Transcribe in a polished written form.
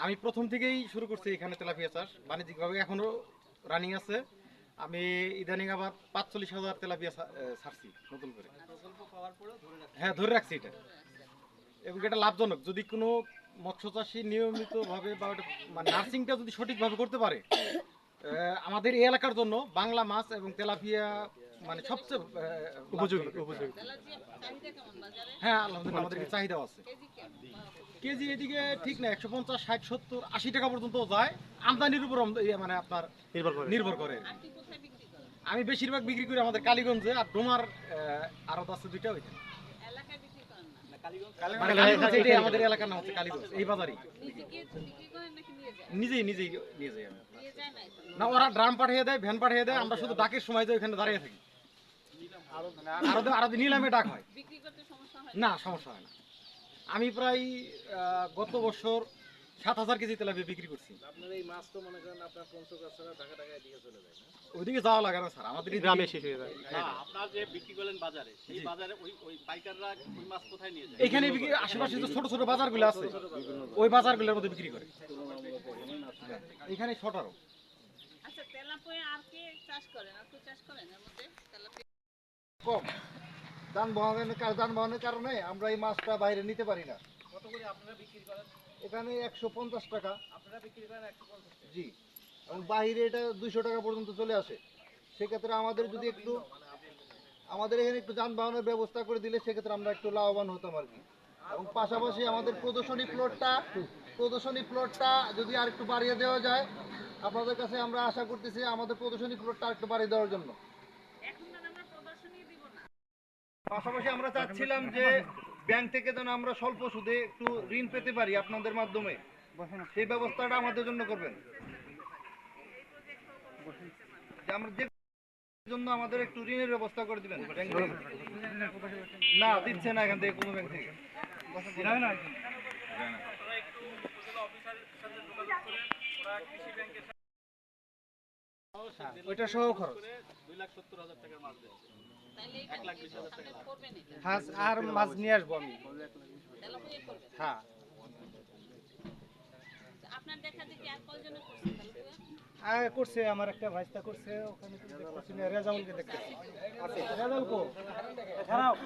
আমি প্রথম থেকেই শুরু করছি এখানে তেলাপিয়া চাষ বাণিজ্যিকভাবে, এখনো রানিং আছে। আমি ইদানিং আবার ৪৫,০০০ তেলাপিয়া ছাড়ছি নতুন করে। হ্যাঁ, ধরে রাখছি এটা, এবং এটা লাভজনক। যদি কোনো মৎস্য চাষী নিয়মিতভাবে বা মানে নার্সিংটা যদি সঠিকভাবে করতে পারে, আমাদের এই এলাকার জন্য বাংলা মাছ এবং তেলাপিয়া মানে সবচেয়ে উপযোগী। হ্যাঁ, আলহামদুলিল্লাহ আমাদের চাহিদাও আছে। কেজি এদিকে ঠিক না, ১৫০, ৬০, ৭০, ৮০ টাকা পর্যন্ত যায়। আমদানির উপর মানে আপনার নির্ভর করে। আমি বেশিরভাগ বিক্রি করি আমাদের কালীগঞ্জে, আর ডোমার আড়ত আছে দুইটা, ওইখানে। আমাদের এলাকার নাম হচ্ছে কালীগঞ্জ, এই বাজারই। নিজেই নিয়ে যাই আমি। না, ওরা ড্রাম পাঠিয়ে দেয়, ভ্যান পাঠিয়ে দেয়, আমরা শুধু ডাকের সময় যে ওইখানে দাঁড়িয়ে থাকি। আরো নিলামে ডাক হয় না, সমস্যা হয় না। আমি প্রায় গত বছর ৭,০০০ কেজি তেলাপিয়া বিক্রি করছি। ওইদিকে যাওয়া লাগে না স্যার, আমাদের গ্রামে শেষ হয়ে যায়। আপনার যে বিক্রি করেন বাজারে, সেই বাজারে ওই পাইকাররা ওই মাছ কোথায় নিয়ে যায়? এখানে বিক্রি, আশেপাশে যে ছোট ছোট বাজারগুলো আছে ওই বাজারগুলোর মধ্যে বিক্রি করে। এখানে ছোটরও। আচ্ছা, তেলাপিয়া আর কি চাষ করেন? আর কি চাষ করেন এর মধ্যে? তেলাপিয়া কম যানবাহনের কারণে আমরা এই মাছটা বাইরে নিতে পারি না। কত করে আপনারা বিক্রি করেন? এখানে ১৫০ টাকা। আপনারা বিক্রি করেন ১৫০ টাকা? জি, এবং বাইরে এটা ২০০ টাকা পর্যন্ত চলে আসে। সেক্ষেত্রে আমাদের যদি একটু আমাদের এখানে একটু যানবাহনের ব্যবস্থা করে দিলে সেক্ষেত্রে আমরা একটু লাভবান হতাম আর কি। এবং পাশাপাশি আমাদের প্রদর্শনী প্লটটা যদি আর একটু বাড়িয়ে দেওয়া যায়, আপনাদের কাছে আমরা আশা করতেছি আমাদের প্রদর্শনী প্লটটা আর একটু বাড়িয়ে দেওয়ার জন্য। পাশাপাশি আমরা চাচ্ছিলাম যে ব্যাংক থেকে যেন আমরা স্বল্প সুদে একটু ঋণ পেতে পারি আপনাদের মাধ্যমে, সেই ব্যবস্থাটা আমাদের জন্য করবেন। আমরা যে জন্য আমাদের একটু ঋণের ব্যবস্থা করে দিবেন। না, দিচ্ছে না এখান থেকে কোনো ব্যাংক থেকে। ওইটা সহ খরচ ২,৭০,০০০ টাকার মাছ দেয়। ১,২০,০০০ টাকা আর মাছ নিয়ে আসবো আমি। হ্যাঁ, আপনার দেখা দেখি আর কয়জনে করছে? আমার একটা ভাইস্তা করছে, ওখানে রেজাউলকে দেখতেছি। রেজাউল কো খারাপ।